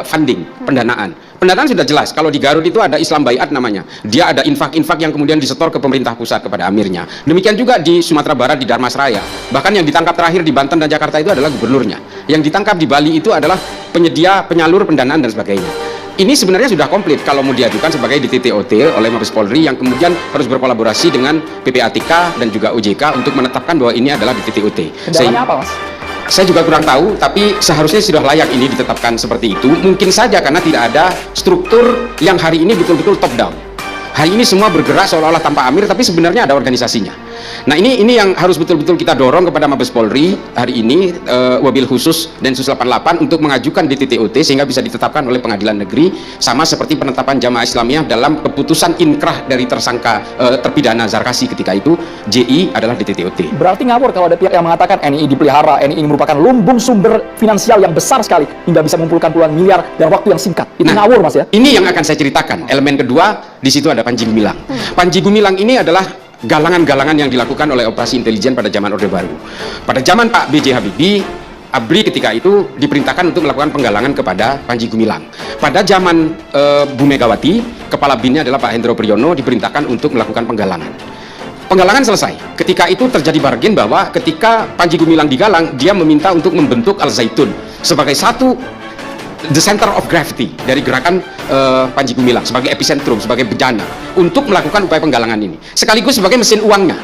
funding, pendanaan. Pendanaan sudah jelas. Kalau di Garut itu ada Islam Bayat namanya. Dia ada infak-infak yang kemudian disetor ke pemerintah pusat kepada amirnya. Demikian juga di Sumatera Barat di Darmasraya. Bahkan yang ditangkap terakhir di Banten dan Jakarta itu adalah gubernurnya. Yang ditangkap di Bali itu adalah penyedia, penyalur pendanaan dan sebagainya. Ini sebenarnya sudah komplit kalau mau diajukan sebagai DTTOT oleh Mabes Polri yang kemudian harus berkolaborasi dengan PPATK dan juga OJK untuk menetapkan bahwa ini adalah DTTOT. Kendalanya apa, Mas? Saya juga kurang tahu, tapi seharusnya sudah layak ini ditetapkan seperti itu. Mungkin saja karena tidak ada struktur yang hari ini betul-betul top down. Hari ini semua bergerak seolah-olah tanpa amir, tapi sebenarnya ada organisasinya. Nah, ini yang harus betul-betul kita dorong kepada Mabes Polri hari ini, wabil khusus Densus 88 untuk mengajukan DTTOT sehingga bisa ditetapkan oleh Pengadilan Negeri, sama seperti penetapan Jamaah Islamiyah dalam keputusan inkrah dari tersangka terpidana Zarkasi ketika itu, JI adalah DTTOT. Berarti ngawur kalau ada pihak yang mengatakan NII dipelihara, NII ini merupakan lumbung sumber finansial yang besar sekali hingga bisa mengumpulkan puluhan miliar dalam waktu yang singkat. Itu ngawur, Mas ya? Ini yang akan saya ceritakan. Elemen kedua, di situ ada Panji Gumilang. Panji Gumilang ini adalah galangan-galangan yang dilakukan oleh operasi intelijen pada zaman Orde Baru. Pada zaman Pak B.J. Habibie, ABRI ketika itu diperintahkan untuk melakukan penggalangan kepada Panji Gumilang. Pada zaman Bu Megawati, kepala BIN-nya adalah Pak Hendro Priyono, diperintahkan untuk melakukan penggalangan. Penggalangan selesai. Ketika itu terjadi bargain bahwa ketika Panji Gumilang digalang, dia meminta untuk membentuk Al Zaitun sebagai the center of gravity dari gerakan Panji Gumilang, sebagai epicentrum, sebagai bejana untuk melakukan upaya penggalangan ini, sekaligus sebagai mesin uangnya.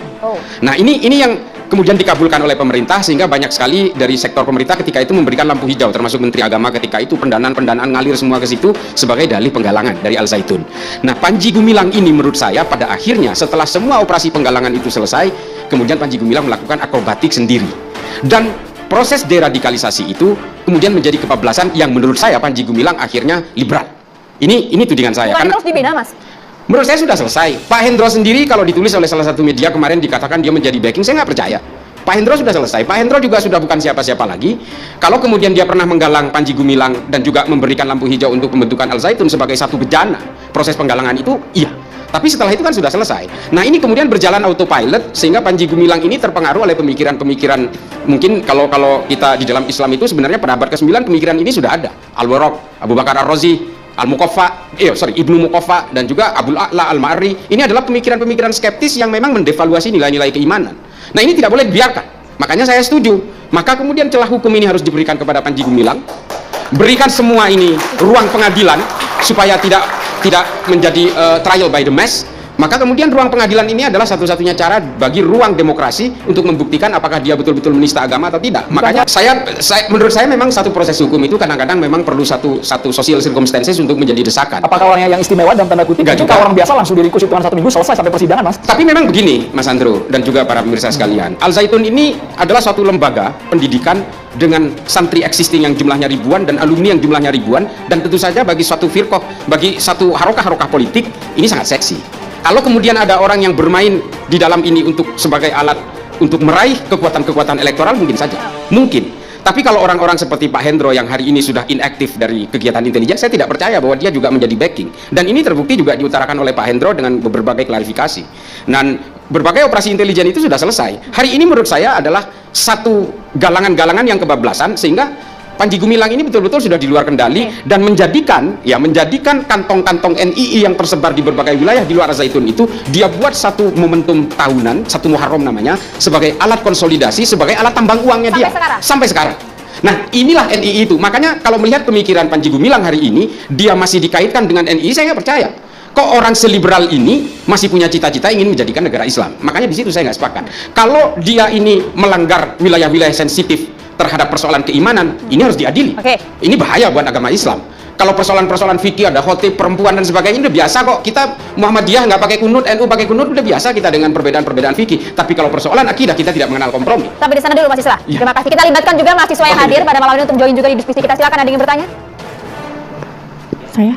Nah, ini yang kemudian dikabulkan oleh pemerintah, sehingga banyak sekali dari sektor pemerintah ketika itu memberikan lampu hijau, termasuk Menteri Agama ketika itu, pendanaan ngalir semua ke situ sebagai dalih penggalangan dari Al Zaitun. Nah, Panji Gumilang ini menurut saya pada akhirnya setelah semua operasi penggalangan itu selesai, kemudian Panji Gumilang melakukan akrobatik sendiri. Dan proses deradikalisasi itu kemudian menjadi kebablasan yang menurut saya Panji Gumilang akhirnya liberal. Ini tudingan saya. Bukan terus dibina, Mas? Menurut saya sudah selesai. Pak Hendro sendiri kalau ditulis oleh salah satu media kemarin dikatakan dia menjadi backing, saya nggak percaya. Pak Hendro sudah selesai. Pak Hendro juga sudah bukan siapa-siapa lagi. Kalau kemudian dia pernah menggalang Panji Gumilang dan juga memberikan lampu hijau untuk pembentukan Al Zaitun sebagai satu bejana proses penggalangan itu, iya. Tapi setelah itu kan sudah selesai. Nah, ini kemudian berjalan autopilot sehingga Panji Gumilang ini terpengaruh oleh pemikiran-pemikiran, mungkin kalau kita di dalam Islam itu sebenarnya pada abad ke-9 pemikiran ini sudah ada. Al-Warraq, Abu Bakar Ar-Razi, Ibnu Muqaffa dan juga Abul A'la Al-Ma'ri. Ini adalah pemikiran-pemikiran skeptis yang memang mendevaluasi nilai-nilai keimanan. Nah, ini tidak boleh dibiarkan. Makanya saya setuju. Maka kemudian celah hukum ini harus diberikan kepada Panji Gumilang. Berikan semua ini ruang pengadilan supaya tidak menjadi trial by the mass. Maka kemudian ruang pengadilan ini adalah satu-satunya cara bagi ruang demokrasi untuk membuktikan apakah dia betul-betul menista agama atau tidak. Makanya menurut saya memang satu proses hukum itu kadang-kadang memang perlu satu social circumstances untuk menjadi desakan. Apakah orangnya yang istimewa dalam tanda kutip? Enggak juga. Kalau orang biasa langsung diringkus hitungan 1 minggu selesai sampai persidangan, Mas. Tapi memang begini, Mas Andro dan juga para pemirsa sekalian, Al Zaitun ini adalah suatu lembaga pendidikan dengan santri existing yang jumlahnya ribuan dan alumni yang jumlahnya ribuan, dan tentu saja bagi suatu firqah, bagi satu harokah-harokah politik ini sangat seksi. Kalau kemudian ada orang yang bermain di dalam ini untuk sebagai alat untuk meraih kekuatan-kekuatan elektoral, mungkin saja, mungkin. Tapi kalau orang-orang seperti Pak Hendro yang hari ini sudah inaktif dari kegiatan intelijen, saya tidak percaya bahwa dia juga menjadi backing. Dan ini terbukti juga diutarakan oleh Pak Hendro dengan berbagai klarifikasi. Dan berbagai operasi intelijen itu sudah selesai. Hari ini menurut saya adalah satu galangan-galangan yang kebablasan, sehingga Panji Gumilang ini betul-betul sudah di luar kendali dan menjadikan kantong-kantong NII yang tersebar di berbagai wilayah di luar Zaitun itu dia buat satu momentum tahunan, satu Muharram namanya, sebagai alat konsolidasi, sebagai alat tambang uangnya dia sampai sekarang. Nah, inilah NII itu. Makanya kalau melihat pemikiran Panji Gumilang hari ini, dia masih dikaitkan dengan NII, saya nggak percaya. Kok orang seliberal ini masih punya cita-cita ingin menjadikan negara Islam? Makanya di situ saya nggak sepakat. Kalau dia ini melanggar wilayah-wilayah sensitif terhadap persoalan keimanan, ini harus diadili. Ini bahaya buat agama Islam. Kalau persoalan-persoalan fikih, ada khotib, perempuan dan sebagainya, udah biasa kok. Kita Muhammadiyah nggak pakai kunut, NU pakai kunut, udah biasa kita dengan perbedaan-perbedaan fikih. Tapi kalau persoalan akidah, kita tidak mengenal kompromi. Sampai di sana dulu Mas Islah. Ya. Terima kasih. Kita libatkan juga mahasiswa yang hadir pada malam ini untuk join juga di diskusi kita. Silakan, ada yang ingin bertanya? Saya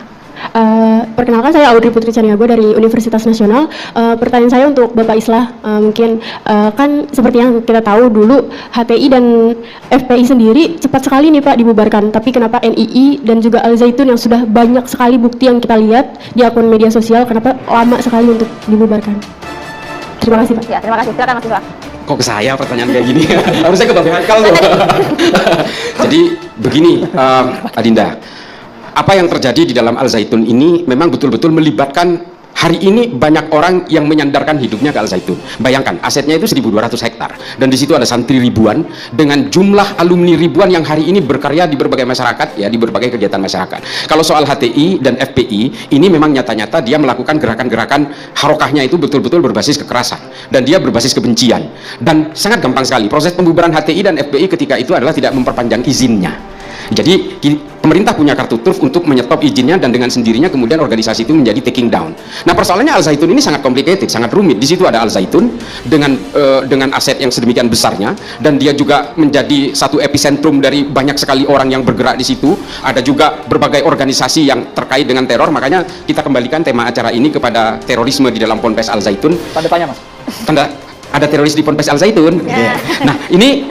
perkenalkan, saya Audrey Putri Caniago dari Universitas Nasional. Pertanyaan saya untuk Bapak Islah, mungkin kan seperti yang kita tahu dulu HTI dan FPI sendiri cepat sekali nih Pak dibubarkan, tapi kenapa NII dan juga Al Zaitun yang sudah banyak sekali bukti yang kita lihat di akun media sosial, kenapa lama sekali untuk dibubarkan? Terima kasih Pak. Ya, terima kasih. Silakan Mas Islah. Kok ke saya pertanyaan kayak gini? Harusnya ke Bang Haikal loh. Jadi begini, Adinda, apa yang terjadi di dalam Al Zaitun ini memang betul-betul melibatkan hari ini banyak orang yang menyandarkan hidupnya ke Al Zaitun. Bayangkan, asetnya itu 1.200 hektar dan di situ ada santri ribuan dengan jumlah alumni ribuan yang hari ini berkarya di berbagai masyarakat, ya, di berbagai kegiatan masyarakat. Kalau soal HTI dan FPI, ini memang nyata-nyata dia melakukan gerakan-gerakan harokahnya itu betul-betul berbasis kekerasan dan dia berbasis kebencian, dan sangat gampang sekali proses pembubaran HTI dan FPI ketika itu adalah tidak memperpanjang izinnya. Jadi pemerintah punya kartu truf untuk menyetop izinnya, dan dengan sendirinya kemudian organisasi itu menjadi taking down. Nah, persoalannya Al Zaitun ini sangat complicated, sangat rumit. Di situ ada Al Zaitun dengan aset yang sedemikian besarnya, dan dia juga menjadi satu epicentrum dari banyak sekali orang yang bergerak di situ. Ada juga berbagai organisasi yang terkait dengan teror. Makanya kita kembalikan tema acara ini kepada terorisme di dalam Ponpes Al Zaitun. Tanda tanya, Mas. Ada teroris di Ponpes Al Zaitun. Ya. Nah, ini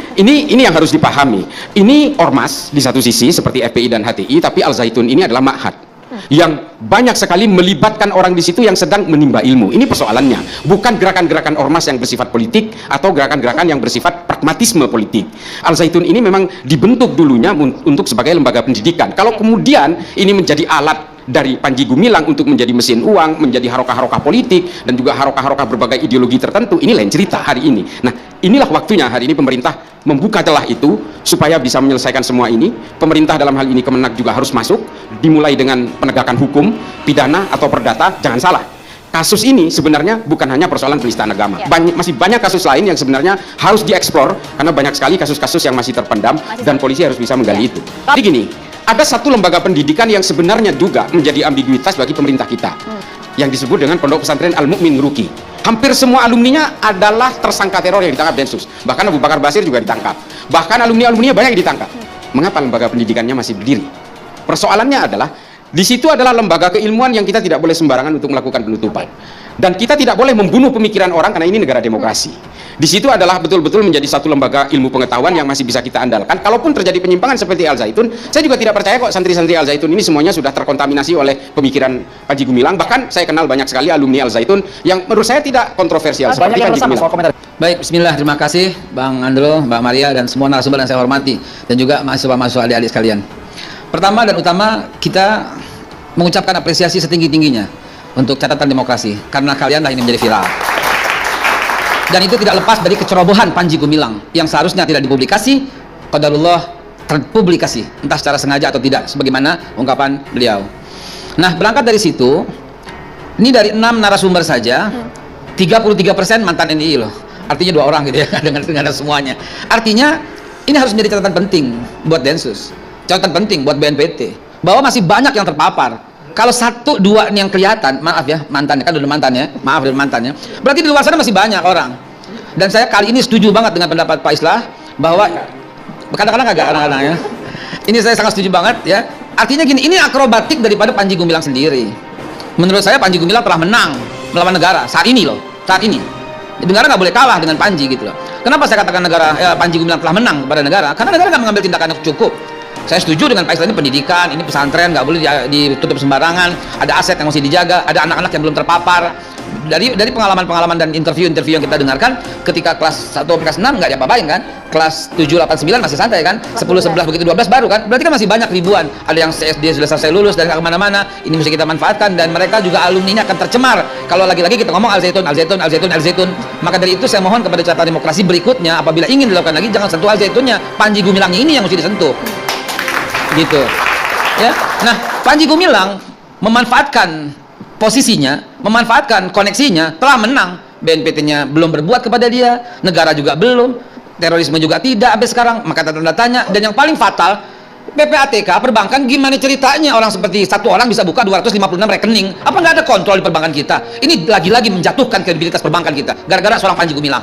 yang harus dipahami. Ini ormas di satu sisi seperti FPI dan HTI, tapi Al Zaitun ini adalah ma'had yang banyak sekali melibatkan orang di situ yang sedang menimba ilmu. Ini persoalannya, bukan gerakan-gerakan ormas yang bersifat politik atau gerakan-gerakan yang bersifat pragmatisme politik. Al Zaitun ini memang dibentuk dulunya untuk sebagai lembaga pendidikan. Kalau kemudian ini menjadi alat dari Panji Gumilang untuk menjadi mesin uang, menjadi harokah-harokah politik, dan juga harokah-harokah berbagai ideologi tertentu, ini lain cerita hari ini. Nah, inilah waktunya hari ini pemerintah membuka celah itu supaya bisa menyelesaikan semua ini. Pemerintah dalam hal ini Kemenak juga harus masuk, dimulai dengan penegakan hukum, pidana atau perdata. Jangan salah, kasus ini sebenarnya bukan hanya persoalan penistaan agama. Masih banyak kasus lain yang sebenarnya harus dieksplor, karena banyak sekali kasus-kasus yang masih terpendam dan polisi harus bisa menggali itu. Jadi gini, ada satu lembaga pendidikan yang sebenarnya juga menjadi ambiguitas bagi pemerintah kita, yang disebut dengan Pondok Pesantren Al Mukmin Ruki. Hampir semua alumninya adalah tersangka teror yang ditangkap Densus. Bahkan Abu Bakar Basir juga ditangkap. Bahkan alumni-alumninya banyak yang ditangkap. Mengapa lembaga pendidikannya masih berdiri? Persoalannya adalah di situ adalah lembaga keilmuan yang kita tidak boleh sembarangan untuk melakukan penutupan. Dan kita tidak boleh membunuh pemikiran orang karena ini negara demokrasi. Di situ adalah betul-betul menjadi satu lembaga ilmu pengetahuan yang masih bisa kita andalkan. Kalaupun terjadi penyimpangan seperti Al Zaitun, saya juga tidak percaya kok santri-santri Al Zaitun ini semuanya sudah terkontaminasi oleh pemikiran Panji Gumilang. Bahkan saya kenal banyak sekali alumni Al Zaitun yang menurut saya tidak kontroversial seperti Panji Gumilang. Baik, bismillah, terima kasih Bang Andro, Mbak Maria, dan semua narasumber yang saya hormati, dan juga mahasiswa-mahasiswa adik-adik sekalian. Pertama dan utama, kita mengucapkan apresiasi setinggi-tingginya untuk catatan demokrasi, karena kalianlah ini menjadi viral. Dan itu tidak lepas dari kecerobohan Panji Gumilang yang seharusnya tidak dipublikasi, qadarullah terpublikasi, entah secara sengaja atau tidak, sebagaimana ungkapan beliau. Nah, berangkat dari situ, Ini dari 6 narasumber saja, 33% mantan NII loh. Artinya 2 orang gitu ya, dengan semuanya. Artinya ini harus menjadi catatan penting buat Densus, catatan penting buat BNPT, bahwa masih banyak yang terpapar. Kalau 1, 2 yang kelihatan, maaf ya, mantannya kan udah mantannya, maaf dari mantannya. Berarti di luar sana masih banyak orang. Dan saya kali ini setuju banget dengan pendapat Pak Islah bahwa kadang-kadang agak kadang-kadang ya. Ini saya sangat setuju banget ya. Artinya gini, ini akrobatik daripada Panji Gumilang sendiri. Menurut saya Panji Gumilang telah menang melawan negara saat ini loh, saat ini. Negara nggak boleh kalah dengan Panji gitu loh. Kenapa saya katakan Panji Gumilang telah menang kepada negara? Karena negara nggak mengambil tindakan yang cukup. Saya setuju dengan Pak Islah, ini pendidikan, ini pesantren, nggak boleh ditutup sembarangan. Ada aset yang mesti dijaga, ada anak-anak yang belum terpapar. Dari pengalaman-pengalaman dan interview-interview yang kita dengarkan, ketika kelas 1 kelas 6 nggak diapa-apain kan, kelas 7, 8, 9 masih santai kan, 10, 11 begitu 12 baru kan, berarti kan masih banyak ribuan. Ada yang SD sudah selesai lulus dan nggak kemana-mana. Ini mesti kita manfaatkan, dan mereka juga alumni ini akan tercemar kalau lagi-lagi kita ngomong Al Zaitun. Maka dari itu saya mohon kepada catatan demokrasi berikutnya, apabila ingin dilakukan lagi, jangan sentuh Al Zaitunnya, Panji Gumilang ini yang mesti disentuh gitu ya. Nah, Panji Gumilang memanfaatkan posisinya, memanfaatkan koneksinya, telah menang. BNPT-nya belum berbuat kepada dia, negara juga belum, terorisme juga tidak sampai sekarang, maka tanda tanya. Dan yang paling fatal, PPATK perbankan, gimana ceritanya orang seperti satu orang bisa buka 256 rekening? Apa nggak ada kontrol di perbankan kita? Ini lagi-lagi menjatuhkan kredibilitas perbankan kita gara-gara seorang Panji Gumilang.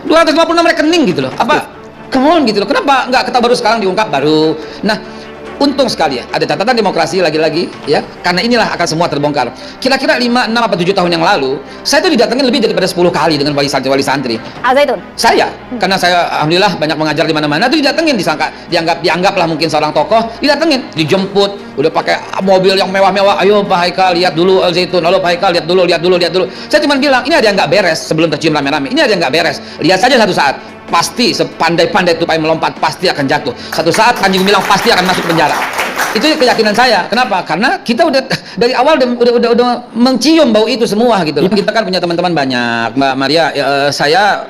256 rekening gitu loh. Apa? Come on gitu loh. Kenapa nggak ketahui baru sekarang diungkap baru? Nah, untung sekali ya, ada catatan demokrasi lagi-lagi ya, karena inilah akan semua terbongkar. Kira-kira 5, 6, atau 7 tahun yang lalu, saya itu didatengin lebih daripada 10 kali dengan wali santri. Al Zaitun? Saya, karena saya alhamdulillah banyak mengajar di mana-mana, itu didatengin, dianggaplah mungkin seorang tokoh, didatengin, dijemput, udah pakai mobil yang mewah-mewah, ayo Pak Haikal lihat dulu Al Zaitun, halo Pak Haikal lihat dulu. Saya cuma bilang, ini ada yang nggak beres sebelum tercium rame-rame, ini ada yang nggak beres, lihat saja satu saat. Pasti sepandai-pandai tupai melompat pasti akan jatuh. Satu saat Panji Gumilang pasti akan masuk penjara. Itu keyakinan saya. Kenapa? Karena kita udah dari awal udah mencium bau itu semua gitu loh. Kita kan punya teman-teman banyak, Mbak Maria. Saya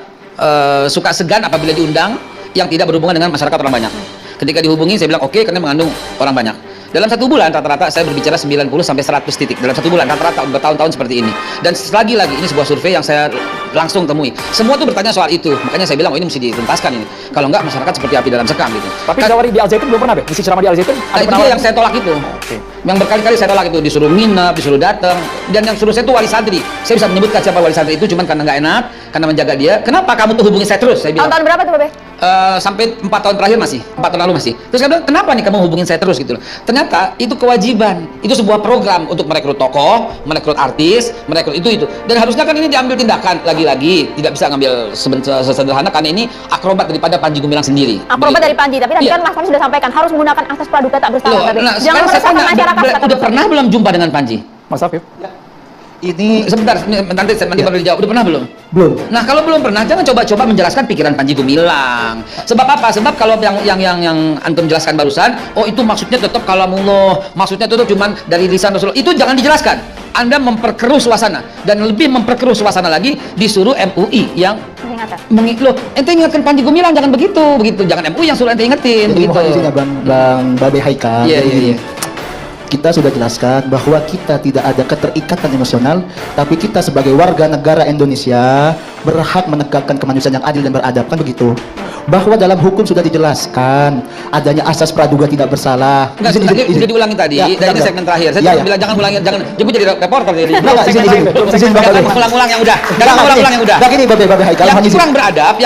suka segan apabila diundang yang tidak berhubungan dengan masyarakat orang banyak. Ketika dihubungi saya bilang oke, karena mengandung orang banyak. Dalam 1 bulan rata-rata saya berbicara 90 sampai 100 titik dalam 1 bulan rata-rata, bertahun-tahun seperti ini. Dan lagi ini sebuah survei yang saya langsung temui. Semua tuh bertanya soal itu. Makanya saya bilang, oh ini mesti dituntaskan ini. Kalau enggak masyarakat seperti api dalam sekam gitu. Tapi dawari di Al Zaitun belum pernah deh. Misi ceramah di Al Zaitun. Nah, itu dia yang saya tolak itu. Yang berkali-kali saya tolak itu, disuruh nginep, disuruh datang, dan yang suruh saya itu wali santri. Saya bisa menyebutkan siapa wali santri itu, cuman karena nggak enak, karena menjaga dia. Kenapa kamu tuh hubungi saya terus? Saya bilang. Tahun berapa tuh, Babe? Sampai 4 tahun terakhir masih, 4 tahun lalu masih. Terus saya bilang, kenapa nih kamu hubungin saya terus gitu loh? Ternyata itu kewajiban, itu sebuah program untuk merekrut tokoh, merekrut artis, merekrut itu. Dan harusnya kan ini diambil tindakan, lagi-lagi tidak bisa ngambil sesederhana karena ini akrobat daripada Panji Gumilang sendiri. Akrobat dari Panji, tapi tadi kan Mas Fahmi sudah sampaikan harus menggunakan asas praduga tak bersalah. Nah, jangan meresahkan masyarakat. Udah pernah belum jumpa dengan Panji? Mas Afif? Ini sebentar, nanti baru dijawab. Udah pernah belum? belum. Nah, kalau belum pernah, jangan coba-coba menjelaskan pikiran Panji Gumilang. Sebab apa? Sebab kalau yang antum jelaskan barusan, oh itu maksudnya tetap kalamullah, maksudnya tetap cuman dari lisan Rasulullah. Itu jangan dijelaskan. Anda memperkeruh suasana, dan lebih memperkeruh suasana lagi disuruh MUI yang loh, ente ingatkan Panji Gumilang jangan begitu, jangan MUI yang suruh ente ingetin Jadi begitu. mohon izin ya Bang Babe Haikal. Iya. Kita sudah jelaskan bahwa kita tidak ada keterikatan emosional, tapi kita sebagai warga negara Indonesia berhak menegakkan kemanusiaan yang adil dan beradab, kan begitu? Bahwa dalam hukum sudah dijelaskan adanya asas praduga tidak bersalah. Enggak, sudah diulangi tadi, dan ini segmen terakhir. Saya cuma bilang jangan ulangi, jangan jadi reporter jadi. Izin Bang Babe. Ulang-ulang yang udah. Ulang-ulang yang udah. Nah, gini Babe Haikal. Yang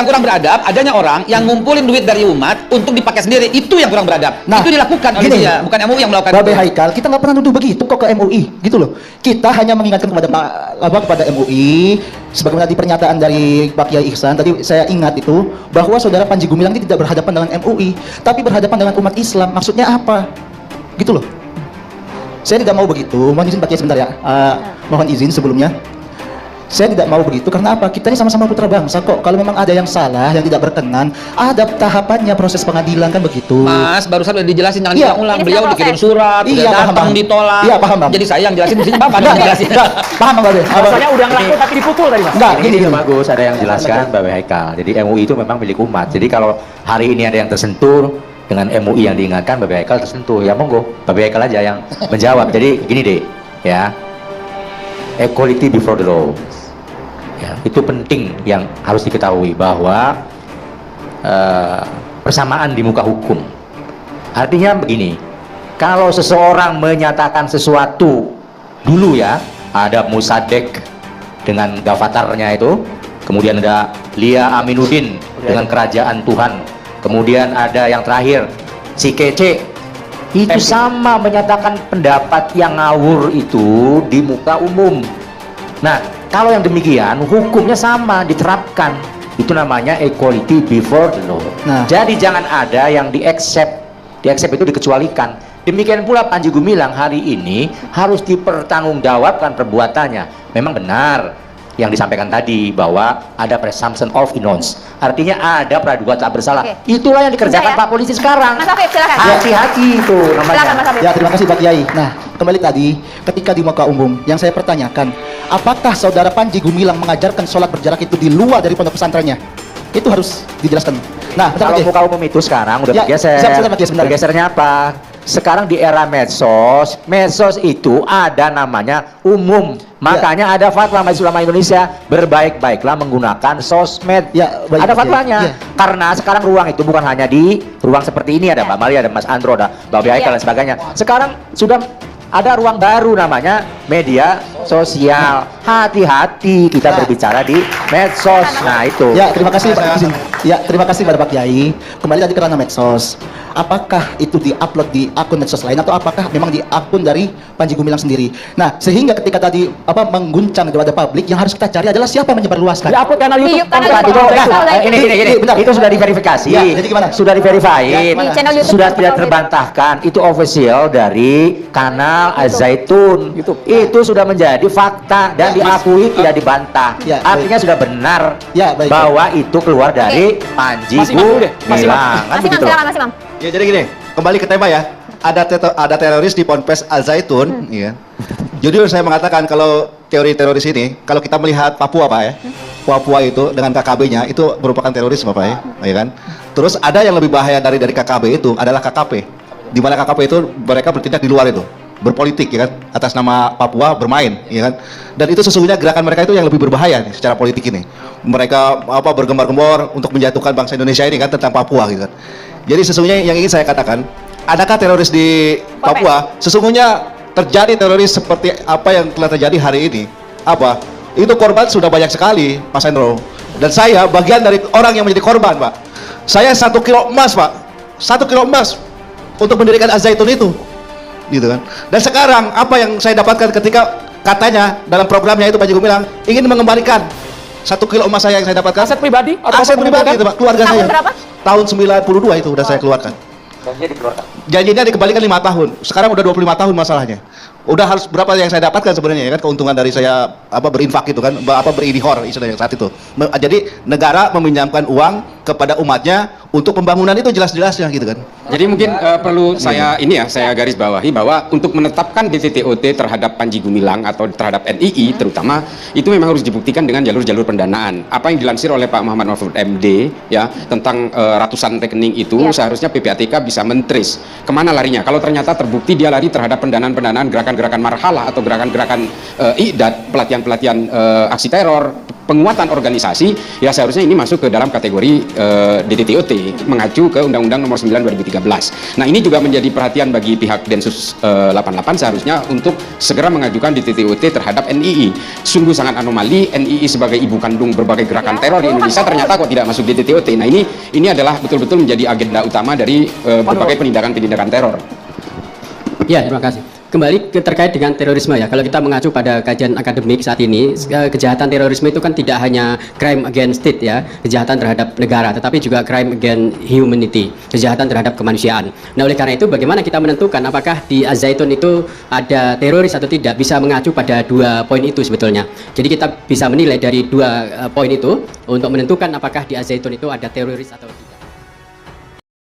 kurang beradab, adanya orang yang ngumpulin duit dari umat untuk dipakai sendiri, itu yang kurang beradab. Itu dilakukan oleh dia, bukan MUI yang melakukan. Babe Haikal, kita nggak pernah nuduh begitu kok ke MUI, gitu loh. Kita hanya mengingatkan kepada MUI, sebagaimana di pernyataan dari Pak Kiai Ihsan tadi saya ingat itu, bahwa saudara Panji Gumilang ini tidak berhadapan dengan MUI, tapi berhadapan dengan umat Islam. Maksudnya apa? Gitu loh. Saya tidak mau begitu. Mohon izin Pak Kiai sebentar ya. Mohon izin sebelumnya. Saya tidak mau begitu karena apa? Kita ini sama-sama putra bangsa kok. Kalau memang ada yang salah, yang tidak berkenan, ada tahapannya proses pengadilan, kan begitu. Mas, barusan udah dijelasin, jangan diulang. Beliau dikirim surat, datang ditolak. Iya, paham Bang. Jadi saya yang jelasin di sini, Bapak yang jelasin. Paham Bang Babe? Rasanya udah ngelakuin tapi dipukul tadi Mas. Enggak, Ini bagus, ada yang jelaskan Babe Haikal. Jadi MUI itu memang milik umat. Jadi kalau hari ini ada yang tersentuh dengan MUI yang diingatkan, Babe Haikal tersentuh. Ya monggo, Babe Haikal aja yang menjawab. Jadi gini deh, ya. equality before the law. Ya, itu penting yang harus diketahui bahwa persamaan di muka hukum. Artinya begini, kalau seseorang menyatakan sesuatu dulu ya, ada Musadek dengan Gavatarnya itu, kemudian ada Lia Aminuddin dengan Kerajaan Tuhan, kemudian ada yang terakhir si Kece, itu sama menyatakan pendapat yang ngawur itu di muka umum. Nah, kalau yang demikian hukumnya sama diterapkan, itu namanya equality before the law. Nah. Jadi jangan ada yang di-accept itu dikecualikan. Demikian pula Panji Gumilang hari ini harus dipertanggungjawabkan perbuatannya. Memang benar yang disampaikan tadi bahwa ada presumption of innocence, artinya ada praduga tak bersalah. Itulah yang dikerjakan Pak Polisi sekarang. Mas Afif, silakan. Hati-hati itu namanya. Silakan Mas Afif. Ya, terima kasih Pak Kiai. Nah, kembali tadi, ketika di muka umum, yang saya pertanyakan, apakah saudara Panji Gumilang mengajarkan sholat berjarak itu di luar dari pondok pesantrennya? Itu harus dijelaskan. Nah, Kalau muka umum itu sekarang udah Ya, bergeser. siap, Pak Kiai, sebentar. Bergesernya apa? Sekarang di era medsos itu ada namanya umum. Makanya ada fatwa Majelis Ulama Indonesia, berbaik-baiklah menggunakan sosmed. Ya, baik, ada Pak Kiai. fatwanya. Ya. Karena sekarang ruang itu bukan hanya di ruang seperti ini, ada Mbak Maria, ada Mas Andro, ada Mbak Biaika dan sebagainya. Sekarang sudah ada ruang baru namanya media sosial. Hati-hati kita berbicara di medsos. Nah, itu. Ya, terima kasih Pak Izin. Ya, terima kasih pada Pak Kiai. Kembali tadi kerana medsos. Apakah itu di-upload di akun medsos lain atau apakah memang di akun dari Panji Gumilang sendiri? Nah, sehingga ketika tadi mengguncang kepada publik, yang harus kita cari adalah siapa yang menyebarluaskan. Di-upload kanal Di YouTube. kanal Pak. YouTube. Ini, bentar. itu sudah diverifikasi. Ya, jadi gimana? Sudah diverifikasi. Ya, Di channel YouTube Sudah Pak tidak Taufik. terbantahkan. Itu official dari kanal Az-Zaitun. Itu sudah menjadi fakta dan diakui tidak dibantah. Ya, Artinya sudah benar Ya, baik. bahwa itu keluar dari Panji Mas Imam dulu deh. Mas Imam. Gumilang. Kan Mas Imam, begitu loh. silakan Mas Imam. Ya jadi gini, kembali ke tema ya. Ada teroris di Ponpes Al-Zaitun, ya. Jujur saya mengatakan kalau teori teroris ini, kalau kita melihat Papua Pak ya, Papua itu dengan KKB-nya itu merupakan teroris Bapak ya kan. Terus ada yang lebih bahaya dari KKB itu adalah KKP. Di mana KKP itu mereka bertindak di luar itu, berpolitik ya kan, atas nama Papua bermain ya kan. Dan itu sesungguhnya gerakan mereka itu yang lebih berbahaya nih, secara politik ini. Mereka bergembar-gembor untuk menjatuhkan bangsa Indonesia ini kan tentang Papua gitu kan. Jadi sesungguhnya yang ingin saya katakan, adakah teroris di Papua? Sesungguhnya terjadi teroris seperti apa yang telah terjadi hari ini. Apa? Itu korban sudah banyak sekali, Mas Hendro. Dan saya bagian dari orang yang menjadi korban, Pak. Saya 1 kilo emas, Pak. 1 kilo emas untuk mendirikan Az-Zaitun itu. Gitu kan. Dan sekarang apa yang saya dapatkan ketika katanya dalam programnya itu Panji Gumilang ingin mengembalikan 1 kilo emas saya yang saya dapatkan. Aset pribadi? Atau Aset pribadi itu, Pak. Keluarga Tahun saya. berapa? Tahun 92 itu udah saya keluarkan. Janjinya dikembalikan 5 tahun. Sekarang udah 25 tahun masalahnya. Udah harus berapa yang saya dapatkan sebenarnya ya kan, keuntungan dari saya berinfak itu kan, beridihor istilahnya saat itu. Jadi negara meminjamkan uang kepada umatnya untuk pembangunan itu jelas-jelasnya gitu kan. Jadi mungkin perlu saya garis bawahi bahwa untuk menetapkan DTTOT terhadap Panji Gumilang atau terhadap NII terutama itu memang harus dibuktikan dengan jalur-jalur pendanaan. Apa yang dilansir oleh Pak Muhammad Mahfud MD ya tentang ratusan rekening itu seharusnya PPATK bisa mentris kemana larinya. Kalau ternyata terbukti dia lari terhadap pendanaan-pendanaan gerakan-gerakan marhalah atau gerakan-gerakan i'dad, pelatihan-pelatihan aksi teror, penguatan organisasi, ya seharusnya ini masuk ke dalam kategori DTTOT mengacu ke Undang-Undang Nomor 9 2013. Nah, ini juga menjadi perhatian bagi pihak Densus 88 seharusnya untuk segera mengajukan DTTOT terhadap NII. Sungguh sangat anomali NII sebagai ibu kandung berbagai gerakan teror di Indonesia ternyata kok tidak masuk DTTOT. Nah, ini adalah betul-betul menjadi agenda utama dari berbagai penindakan-penindakan teror. Ya, terima kasih. Kembali terkait dengan terorisme ya, kalau kita mengacu pada kajian akademik saat ini, kejahatan terorisme itu kan tidak hanya crime against state ya, kejahatan terhadap negara, tetapi juga crime against humanity, kejahatan terhadap kemanusiaan. Nah, oleh karena itu bagaimana kita menentukan apakah di Az-Zaitun itu ada teroris atau tidak, bisa mengacu pada 2 poin itu sebetulnya. Jadi kita bisa menilai dari 2 poin itu untuk menentukan apakah di Az-Zaitun itu ada teroris atau tidak.